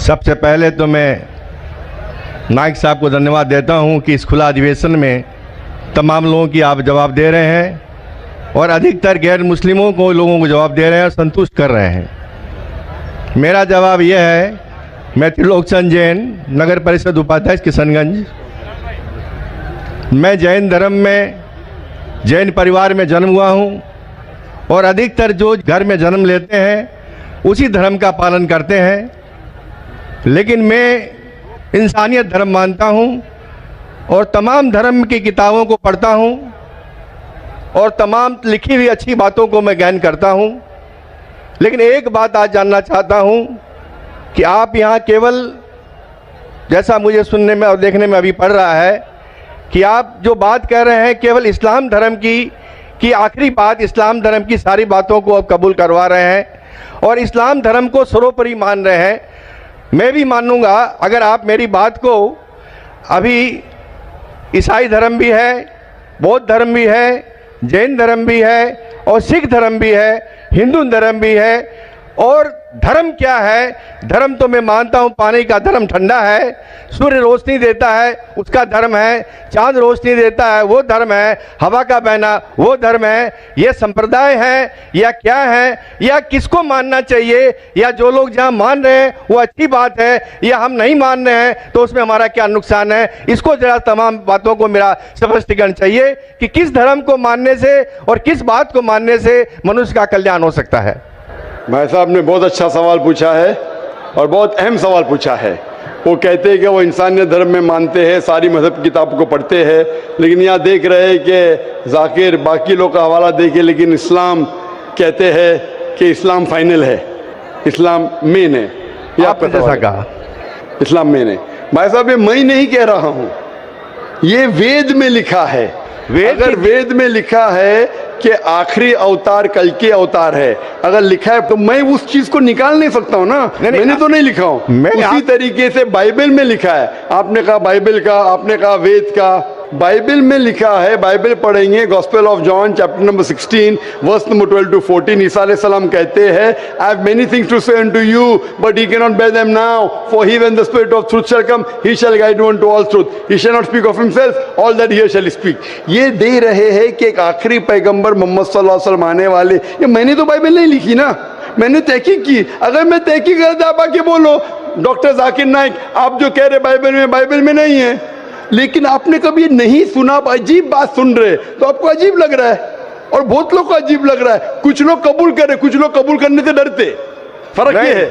सबसे पहले तो मैं नाइक साहब को धन्यवाद देता हूं कि इस खुला अधिवेशन में तमाम लोगों की आप जवाब दे रहे हैं और अधिकतर गैर मुस्लिमों को लोगों को जवाब दे रहे हैं और संतुष्ट कर रहे हैं। मेरा जवाब यह है, मैं त्रिलोकचंद जैन, नगर परिषद उपाध्यक्ष किशनगंज। मैं जैन धर्म में, जैन परिवार में जन्म हुआ हूं और अधिकतर जो घर में जन्म लेते हैं उसी धर्म का पालन करते हैं, लेकिन मैं इंसानियत धर्म मानता हूं और तमाम धर्म की किताबों को पढ़ता हूं और तमाम लिखी हुई अच्छी बातों को मैं ज्ञान करता हूं। लेकिन एक बात आज जानना चाहता हूं कि आप यहाँ केवल, जैसा मुझे सुनने में और देखने में अभी पड़ रहा है, कि आप जो बात कह रहे हैं केवल इस्लाम धर्म की आखिरी बात, इस्लाम धर्म की सारी बातों को आप कबूल करवा रहे हैं और इस्लाम धर्म को सर्वोपरि मान रहे हैं। मैं भी मानूंगा अगर आप मेरी बात को, अभी ईसाई धर्म भी है, बौद्ध धर्म भी है, जैन धर्म भी है और सिख धर्म भी है, हिंदू धर्म भी है। और धर्म क्या है? धर्म तो मैं मानता हूँ पानी का धर्म ठंडा है, सूर्य रोशनी देता है उसका धर्म है, चांद रोशनी देता है वो धर्म है, हवा का बहना वो धर्म है। ये संप्रदाय है या क्या है, या किसको मानना चाहिए, या जो लोग जहाँ मान रहे हैं वो अच्छी बात है, या हम नहीं मान रहे हैं तो उसमें हमारा क्या नुकसान है? इसको जरा तमाम बातों को मेरा स्पष्टीकरण चाहिए कि किस धर्म को मानने से और किस बात को मानने से मनुष्य का कल्याण हो सकता है। भाई साहब ने बहुत अच्छा सवाल पूछा है और बहुत अहम सवाल पूछा है। वो कहते हैं कि वो इंसानियत धर्म में मानते हैं, सारी मजहब किताब को पढ़ते हैं, लेकिन यहाँ देख रहे हैं कि जाकिर बाकी लोग का हवाला देखे, लेकिन इस्लाम कहते हैं कि इस्लाम फाइनल है, इस्लाम मेन है। ये आपका जैसा कहा, इस्लाम मेन है। भाई साहब ये मैं नहीं कह रहा हूँ, ये वेद में लिखा है। अगर वेद में लिखा है कि आखिरी अवतार कल के अवतार है, अगर लिखा है तो मैं उस चीज को निकाल नहीं सकता हूं ना। मैंने तो नहीं लिखा हूं, उसी तरीके से बाइबल में लिखा है। आपने कहा बाइबल का, आपने कहा वेद का, बाइबल में लिखा है। बाइबल पढ़ेंगे, gospel of John chapter number 16 verse number 12 to 14। ईसा अलैहिस्सलाम कहते हैं, I have many things to say unto you but he cannot bear them now, for he when the spirit of truth shall come he shall guide you unto all truth, he shall not speak of himself, all that he shall speak। ये दे रहे हैं कि एक आखिरी पैगंबर मोहम्मद सल्लल्लाहु अलैहि वसल्लम आने वाले। ये मैंने तो बाइबल नहीं लिखी ना, मैंने तहकीक की। अगर मैं तहकीक करता, आप आके बोलो डॉक्टर जाकिर नाइक आप जो कह रहे बाइबल में नहीं है, लेकिन आपने कभी नहीं सुना, आप अजीब बात सुन रहे तो आपको अजीब लग रहा है और बहुत लोग को अजीब लग रहा है। कुछ लोग कबूल करे, कुछ लोग कबूल करने से डरते। फर्क ये है।